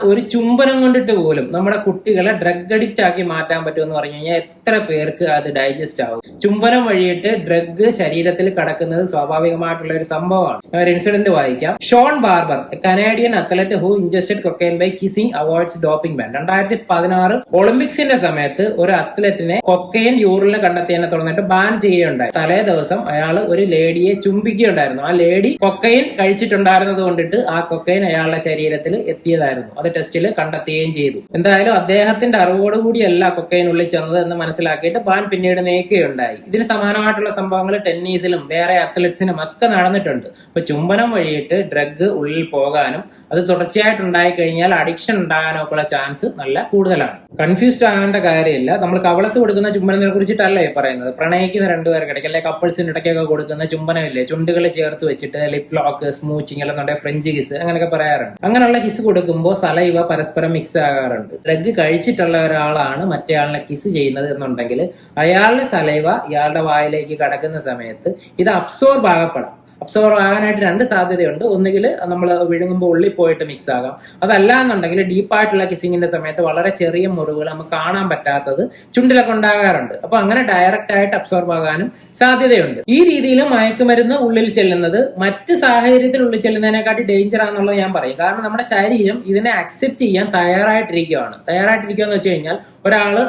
ഒരു ചുംബനം കൊണ്ടിട്ട് പോലും നമ്മുടെ കുട്ടികളെ ഡ്രഗ് അഡിക്റ്റ് ആക്കി മാറ്റാൻ പറ്റുമെന്ന് പറഞ്ഞു കഴിഞ്ഞാൽ എത്ര പേർക്ക് അത് ഡൈജസ്റ്റ് ആവും? ചുംബനം വഴിയിട്ട് ഡ്രഗ് ശരീരത്തിൽ കടക്കുന്നത് സ്വാഭാവികമായിട്ടുള്ള ഒരു സംഭവമാണ്. ഒരു ഇൻസിഡന്റ് വായിക്കാം. Shawn Barber, Canadian athlete who ingested cocaine by kissing avoids doping ban. 2016 ഒളിമ്പിക്സിന്റെ സമയത്ത് ഒരു അത്ലറ്റിനെ കൊക്കൈൻ യൂറിനിൽ കണ്ടെത്തിയതിനെ തുടർന്നിട്ട് ബാൻ ചെയ്യുകയുണ്ടായി. തലേ ദിവസം അയാൾ ഒരു ലേഡിയെ ചുംബിക്കുകയുണ്ടായിരുന്നു. ആ ലേഡി കൊക്കൈൻ കഴിച്ചിട്ടുണ്ടായിരുന്നത് കൊണ്ടിട്ട് ആ കൊക്കൈൻ അയാളുടെ ശരീരത്തിൽ എത്തിയതായിരുന്നു. അത് ടെസ്റ്റിൽ കണ്ടെത്തുകയും ചെയ്തു. എന്തായാലും അദ്ദേഹത്തിന്റെ അറിവോടുകൂടിയല്ല കൊക്കൈൻ ഉള്ളിൽ ചെന്നത് എന്ന് മനസ്സിലാക്കിയിട്ട് ബാൻ പിന്നീട് നീക്കുകയുണ്ടായി. ഇതിന് സമാനമായിട്ടുള്ള സംഭവങ്ങൾ ടെന്നീസിലും വേറെ അത്ലറ്റ്സിനും ഒക്കെ നടന്നിട്ടുണ്ട്. അപ്പൊ ചുംബനം വഴിയിട്ട് ഡ്രഗ് ഉള്ളിൽ പോകാനും അത് തുടർച്ചയായിട്ട് ഉണ്ടായി കഴിഞ്ഞാൽ അഡിക്ഷൻ ഉണ്ടാകാനും ഒക്കെ ഉള്ള ചാൻസ് നല്ല കൂടുതലാണ്. കൺഫ്യൂസ്ഡ് ആകേണ്ട കാര്യമില്ല. നമ്മൾ കവളത്ത് കൊടുക്കുന്ന ചുംബനത്തിനെ കുറിച്ചിട്ടല്ലേ പറയുന്നത്. പ്രണയിക്കുന്ന രണ്ടുപേർക്കിടയ്ക്ക് അല്ലെ കപ്പിൾസിന്റെ ഇടയ്ക്കൊക്കെ കൊടുക്കുന്ന ചുംബനമില്ലേ, ചുണ്ടുകൾ ചേർത്ത് വെച്ചിട്ട് ലിപ് ലോക്ക്, സ്മൂച്ചിങ് അല്ലെന്നുണ്ടെങ്കിൽ ഫ്രഞ്ച് കിസ് അങ്ങനെയൊക്കെ പറയാറുണ്ട്. അങ്ങനെയുള്ള കിസ് കൊടുക്കുമ്പോൾ സലൈവ പരസ്പരം മിക്സ് ആകാറുണ്ട്. ഡ്രഗ് കഴിച്ചിട്ടുള്ള ഒരാളാണ് മറ്റേ ആളിനെ കിസ് ചെയ്യുന്നത് എന്നുണ്ടെങ്കിൽ അയാളുടെ സലൈവ ഇയാളുടെ വായിലേക്ക് കടക്കുന്ന സമയത്ത് ഇത് അബ്സോർബ് ആകപ്പെടാം. അബ്സോർബ് ആകാനായിട്ട് രണ്ട് സാധ്യതയുണ്ട്. ഒന്നുകിൽ നമ്മൾ വിഴുങ്ങുമ്പോൾ ഉള്ളിൽ പോയിട്ട് മിക്സ് ആകാം. അതല്ല എന്നുണ്ടെങ്കിൽ ഡീപ്പായിട്ടുള്ള കിസിങ്ങിന്റെ സമയത്ത് വളരെ ചെറിയ മുറിവുകൾ നമുക്ക് കാണാൻ പറ്റാത്തത് ചുണ്ടിലൊക്കെ ഉണ്ടാകാറുണ്ട്. അപ്പൊ അങ്ങനെ ഡയറക്റ്റ് ആയിട്ട് അബ്സോർബ് ആകാനും സാധ്യതയുണ്ട്. ഈ രീതിയിൽ മയക്കുമരുന്ന് ഉള്ളിൽ ചെല്ലുന്നത് മറ്റ് സാഹചര്യത്തിൽ ഉള്ളിൽ ചെല്ലുന്നതിനെക്കാട്ടി ഡേഞ്ചർ ആണെന്നുള്ളത് ഞാൻ പറയും. കാരണം നമ്മുടെ ശരീരം ഇതിനെ അക്സെപ്റ്റ് ചെയ്യാൻ തയ്യാറായിട്ടിരിക്കുകയാണ് എന്ന് വെച്ച് കഴിഞ്ഞാൽ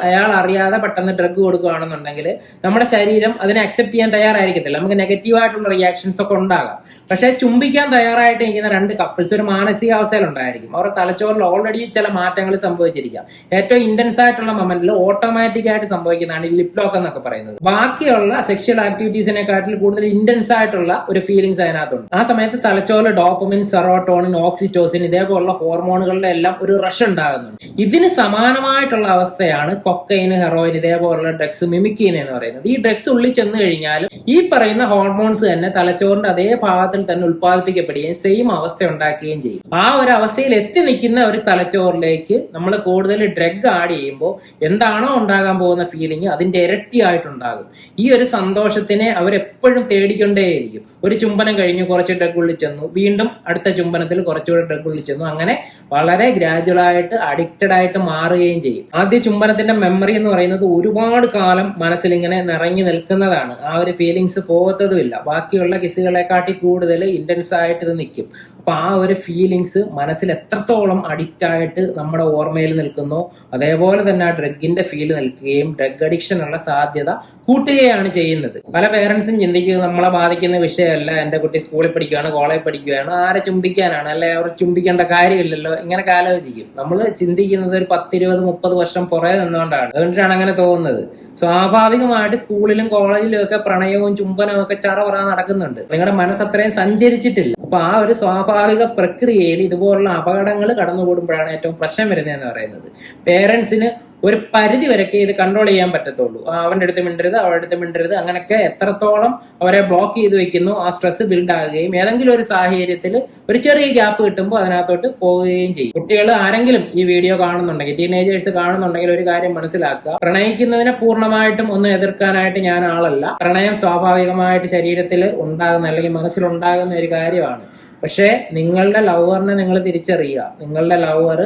അയാൾ അറിയാതെ പെട്ടെന്ന് ഡ്രഗ് കൊടുക്കുകയാണെന്നുണ്ടെങ്കിൽ നമ്മുടെ ശരീരം അതിനെ അക്സെപ്റ്റ് ചെയ്യാൻ തയ്യാറായിരിക്കത്തില്ല. നമുക്ക് നെഗറ്റീവായിട്ടുള്ള റിയാക്ഷൻസ് ഒക്കെ ഉണ്ടാകാം. പക്ഷെ ചുംബിക്കാൻ തയ്യാറായിട്ട് ഇരിക്കുന്ന രണ്ട് കപ്പിൾസ് ഒരു മാനസികാവസ്ഥയിലുണ്ടായിരിക്കും. അവരുടെ തലച്ചോറിൽ ഓൾറെഡി ചില മാറ്റങ്ങൾ സംഭവിച്ചിരിക്കാം. ഏറ്റവും ഇന്റൻസ് ആയിട്ടുള്ള മൊമെന്റിൽ ഓട്ടോമാറ്റിക് ആയിട്ട് സംഭവിക്കുന്നതാണ് ഈ ലിപ് ലോക്ക് എന്നൊക്കെ പറയുന്നത്. ബാക്കിയുള്ള സെക്ഷൽ ആക്ടിവിറ്റീസിനെക്കാട്ടിൽ കൂടുതൽ ഇന്റൻസ് ആയിട്ടുള്ള ഒരു ഫീലിംഗ്സ് അതിനകത്തുണ്ട്. ആ സമയത്ത് തലച്ചോറിൽ ഡോപ്പമിൻ, സെറോട്ടോണിൻ, ഓക്സിറ്റോസിൻ ഇതേപോലുള്ള ഹോർമോണുകളുടെ എല്ലാം ഒരു റഷ് ഉണ്ടാകുന്നുണ്ട്. ഇതിന് സമാനമായിട്ടുള്ള അവസ്ഥയാണ് കൊക്കൈൻ, ഹെറോയിൻ ഇതേപോലുള്ള ഡ്രഗ്സ് മിമിക് ചെയ്യുന്നതെന്ന് പറയുന്നത്. ഈ ഡ്രഗ്സ് ഉള്ളിൽ ചെന്ന് കഴിഞ്ഞാൽ ഈ പറയുന്ന ഹോർമോൺസ് തന്നെ തലച്ചോറിന്റെ അതേ ഭാഗത്തിൽ തന്നെ ഉത്പാദിപ്പിക്കപ്പെടുകയും സെയിം അവസ്ഥ ഉണ്ടാക്കുകയും ചെയ്യും. ആ ഒരു അവസ്ഥയിൽ എത്തി നിൽക്കുന്ന ഒരു തലച്ചോറിലേക്ക് നമ്മൾ കൂടുതൽ ഡ്രഗ് ആഡ് ചെയ്യുമ്പോൾ എന്താണോ ഉണ്ടാകാൻ പോകുന്ന ഫീലിംഗ് അതിന്റെ ഇരട്ടിയായിട്ടുണ്ടാകും. ഈ ഒരു സന്തോഷത്തിനെ അവരെപ്പോഴും തേടിക്കൊണ്ടേയിരിക്കും. ഒരു ചുംബനം കഴിഞ്ഞു കുറച്ച് ഡ്രഗ് ഉള്ളിൽ ചെന്നു, വീണ്ടും അടുത്ത ചുംബനത്തിൽ കുറച്ചുകൂടെ ഡ്രഗ് ഉള്ളിൽ ചെന്നു, അങ്ങനെ വളരെ ഗ്രാജുവൽ ആയിട്ട് അഡിക്റ്റഡ് ആയിട്ട് മാറുകയും ചെയ്യും. ആദ്യ ചുംബനത്തിന്റെ മെമ്മറി എന്ന് പറയുന്നത് ഒരുപാട് കാലം മനസ്സിൽ ഇങ്ങനെ നിറഞ്ഞു നിൽക്കുന്നതാണ്. ആ ഒരു ഫീലിങ്സ് പോകത്തതുമില്ല. ബാക്കിയുള്ള കിസുകളെക്കാട്ടി കൂടുതൽ ഇന്റൻസ് ആയിട്ട് ഇത് നിൽക്കും. അപ്പൊ ആ ഒരു ഫീലിങ്സ് മനസ്സിൽ എത്രത്തോളം അഡിക്റ്റ് ആയിട്ട് നമ്മുടെ ഓർമ്മയിൽ നിൽക്കുന്നോ അതേപോലെ തന്നെ ആ ഡ്രഗിന്റെ ഫീൽ നിൽക്കുകയും ഡ്രഗ് അഡിക്ഷൻ ഉള്ള സാധ്യത കൂട്ടുകയാണ് ചെയ്യുന്നത്. പല പേരൻസും ചിന്തിക്കുന്നത് നമ്മളെ ബാധിക്കുന്ന വിഷയമല്ല, എന്റെ കുട്ടി സ്കൂളിൽ പഠിക്കുകയാണ്, കോളേജിൽ പഠിക്കുകയാണ്, ആരെ ചുംബിക്കാനാണ്, അല്ലെ അവർ ചുംബിക്കേണ്ട കാര്യമില്ലല്ലോ, ഇങ്ങനെയൊക്കെ ആലോചിക്കും. നമ്മൾ ചിന്തിക്കുന്നത് ഒരു 10, 20, 30 വർഷം പുറകെ നിന്നുകൊണ്ടാണ്. അതുകൊണ്ടാണ് അങ്ങനെ തോന്നുന്നത്. സ്വാഭാവികമായിട്ട് സ്കൂളിലും കോളേജിലും ഒക്കെ പ്രണയവും ചുംബനവും ഒക്കെ ചറപറ നടക്കുന്നുണ്ട്. നിങ്ങളുടെ മനസ്സ് അത്രയും സഞ്ചരിച്ചിട്ടില്ല. അപ്പൊ ആ ഒരു സ്വാഭാവിക പ്രക്രിയയിൽ ഇതുപോലുള്ള അപകടങ്ങൾ കടന്നുകൂടുമ്പോഴാണ് ഏറ്റവും പ്രശ്നം വരുന്നതെന്ന് പറയുന്നത്. പേരൻസിന് ഒരു പരിധി വരയ്ക്ക് ഇത് കൺട്രോൾ ചെയ്യാൻ പറ്റത്തുള്ളൂ. അവന്റെ അടുത്ത് മിണ്ടരുത്, അവരുടെ അടുത്ത് മിണ്ടരുത്, അങ്ങനെയൊക്കെ എത്രത്തോളം അവരെ ബ്ലോക്ക് ചെയ്ത് വെക്കുന്നു ആ സ്ട്രെസ് ബിൽഡ് ആകുകയും ഏതെങ്കിലും ഒരു സാഹചര്യത്തിൽ ഒരു ചെറിയ ഗ്യാപ്പ് കിട്ടുമ്പോൾ അതിനകത്തോട്ട് പോവുകയും ചെയ്യും. കുട്ടികൾ ആരെങ്കിലും ഈ വീഡിയോ കാണുന്നുണ്ടെങ്കിൽ, ടീനേജേഴ്സ് കാണുന്നുണ്ടെങ്കിൽ ഒരു കാര്യം മനസ്സിലാക്കുക. പ്രണയിക്കുന്നതിനെ പൂർണ്ണമായിട്ടും ഒന്നും എതിർക്കാനായിട്ട് ഞാൻ ആളല്ല. പ്രണയം സ്വാഭാവികമായിട്ട് ശരീരത്തിൽ ഉണ്ടാകുന്ന അല്ലെങ്കിൽ മനസ്സിലുണ്ടാകുന്ന ഒരു കാര്യമാണ്. പക്ഷേ നിങ്ങളുടെ ലവറിനെ നിങ്ങൾ തിരിച്ചറിയുക. നിങ്ങളുടെ ലവർ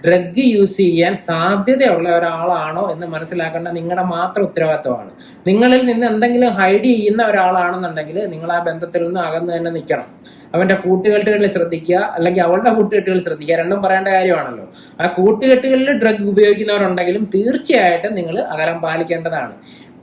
ഡ്രഗ് യൂസ് ചെയ്യാൻ സാധ്യതയുള്ള ഒരാളാണോ എന്ന് മനസ്സിലാക്കേണ്ട നിങ്ങളുടെ മാത്രം ഉത്തരവാദിത്വമാണ്. നിങ്ങളിൽ നിന്ന് എന്തെങ്കിലും ഹൈഡ് ചെയ്യുന്ന ഒരാളാണെന്നുണ്ടെങ്കിൽ നിങ്ങൾ ആ ബന്ധത്തിൽ നിന്ന് അകന്ന് തന്നെ നിൽക്കണം. അവന്റെ കൂട്ടുകെട്ടുകളിൽ ശ്രദ്ധിക്കുക, അല്ലെങ്കിൽ അവളുടെ കൂട്ടുകെട്ടുകളിൽ ശ്രദ്ധിക്കുക. രണ്ടും പറയേണ്ട കാര്യമാണല്ലോ. ആ കൂട്ടുകെട്ടുകളിൽ ഡ്രഗ് ഉപയോഗിക്കുന്നവരുണ്ടെങ്കിലും തീർച്ചയായിട്ടും നിങ്ങൾ അകലം പാലിക്കേണ്ടതാണ്.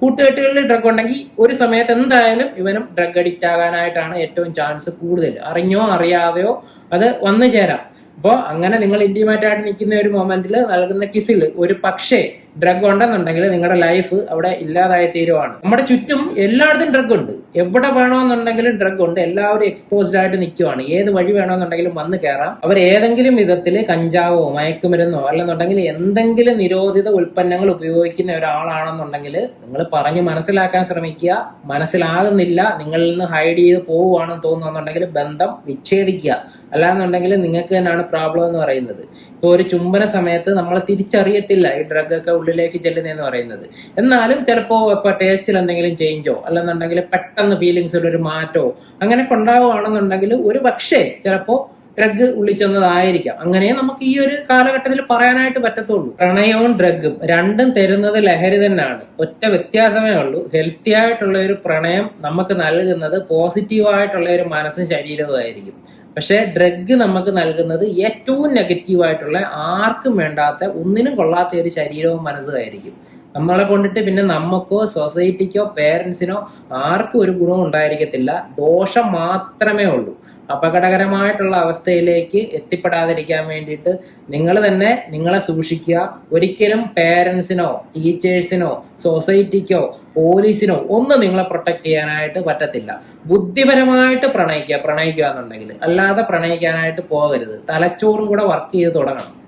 കൂട്ടുകെട്ടുകളിൽ ഡ്രഗ് ഉണ്ടെങ്കിൽ ഒരു സമയത്ത് എന്തായാലും ഇവനും ഡ്രഗ് അഡിക്റ്റ് ആകാനായിട്ടാണ് ഏറ്റവും ചാൻസ് കൂടുതൽ. അറിഞ്ഞോ അറിയാതെയോ അത് വന്നു ചേരാം. അപ്പോൾ അങ്ങനെ നിങ്ങൾ ഇന്റിമേറ്റ് ആയിട്ട് നിൽക്കുന്ന ഒരു മൊമെന്റിൽ നൽകുന്ന കിസിൽ ഒരു പക്ഷേ ഡ്രഗ് ഉണ്ടെന്നുണ്ടെങ്കിൽ നിങ്ങളുടെ ലൈഫ് അവിടെ ഇല്ലാതായി തീരുവാണ്. നമ്മുടെ ചുറ്റും എല്ലായിടത്തും ഡ്രഗ് ഉണ്ട്. എവിടെ വേണമെന്നുണ്ടെങ്കിലും ഡ്രഗ് ഉണ്ട്. എല്ലാവരും എക്സ്പോസ്ഡ് ആയിട്ട് നിൽക്കുവാണ്. ഏത് വഴി വേണമെന്നുണ്ടെങ്കിലും വന്ന് കയറാം. അവർ ഏതെങ്കിലും വിധത്തിൽ കഞ്ചാവോ മയക്കുമരുന്നോ അല്ലെന്നുണ്ടെങ്കിൽ എന്തെങ്കിലും നിരോധിത ഉൽപ്പന്നങ്ങൾ ഉപയോഗിക്കുന്ന ഒരാളാണെന്നുണ്ടെങ്കിൽ നിങ്ങൾ പറഞ്ഞ് മനസ്സിലാക്കാൻ ശ്രമിക്കുക. മനസ്സിലാകുന്നില്ല, നിങ്ങളിൽ നിന്ന് ഹൈഡ് ചെയ്ത് പോവുകയാണെന്ന് തോന്നുന്നുണ്ടെങ്കിൽ ബന്ധം വിച്ഛേദിക്കുക. അല്ലാന്നുണ്ടെങ്കിൽ നിങ്ങൾക്ക് തന്നെയാണ് പ്രോബ്ലം എന്ന് പറയുന്നത്. ഇപ്പോൾ ഒരു ചുംബന സമയത്ത് നമ്മൾ തിരിച്ചറിയത്തില്ല ഈ ഡ്രഗ് ഒക്കെ ഉള്ളിലേക്ക് ചെല്ലുന്നതെന്ന് പറയുന്നത്. എന്നാലും ചിലപ്പോൾ ഇപ്പോൾ ടേസ്റ്റിൽ എന്തെങ്കിലും ചേഞ്ചോ അല്ലെന്നുണ്ടെങ്കിൽ പെട്ടെന്ന് ഫീലിങ്സിൽ ഒരു മാറ്റോ അങ്ങനെയൊക്കെ ഉണ്ടാവുകയാണെന്നുണ്ടെങ്കിൽ ഒരു പക്ഷേ ചിലപ്പോൾ ഡ്രഗ് ഉള്ളിച്ചെന്നതായിരിക്കാം. അങ്ങനെ നമുക്ക് ഈ ഒരു കാലഘട്ടത്തിൽ പറയാനായിട്ട് പറ്റത്തുള്ളൂ. പ്രണയവും ഡ്രഗും രണ്ടും തരുന്നത് ലഹരി തന്നെയാണ്. ഒറ്റ വ്യത്യാസമേ ഉള്ളൂ. ഹെൽത്തി ആയിട്ടുള്ള ഒരു പ്രണയം നമുക്ക് നൽകുന്നത് പോസിറ്റീവായിട്ടുള്ള ഒരു മനസ്സും ശരീരവും ആയിരിക്കും. പക്ഷെ ഡ്രഗ് നമുക്ക് നൽകുന്നത് ഏറ്റവും നെഗറ്റീവായിട്ടുള്ള, ആർക്കും വേണ്ടാത്ത, ഒന്നിനും കൊള്ളാത്ത ഒരു ശരീരവും മനസ്സും ആയിരിക്കും. നമ്മളെ കൊണ്ടിട്ട് പിന്നെ നമുക്കോ സൊസൈറ്റിക്കോ പേരൻസിനോ ആർക്കും ഒരു ഗുണവും ഉണ്ടായിരിക്കത്തില്ല. ദോഷം മാത്രമേ ഉള്ളൂ. അപകടകരമായിട്ടുള്ള അവസ്ഥയിലേക്ക് എത്തിപ്പെടാതിരിക്കാൻ വേണ്ടിയിട്ട് നിങ്ങൾ തന്നെ നിങ്ങളെ സൂക്ഷിക്കുക. ഒരിക്കലും പേരൻസിനോ ടീച്ചേഴ്സിനോ സൊസൈറ്റിക്കോ പോലീസിനോ ഒന്നും നിങ്ങളെ പ്രൊട്ടക്ട് ചെയ്യാനായിട്ട് പറ്റത്തില്ല. ബുദ്ധിപരമായിട്ട് പ്രണയിക്കുക എന്നുണ്ടെങ്കിൽ, അല്ലാതെ പ്രണയിക്കാനായിട്ട് പോകരുത്. തലച്ചോറും കൂടെ വർക്ക് ചെയ്ത് തുടങ്ങണം.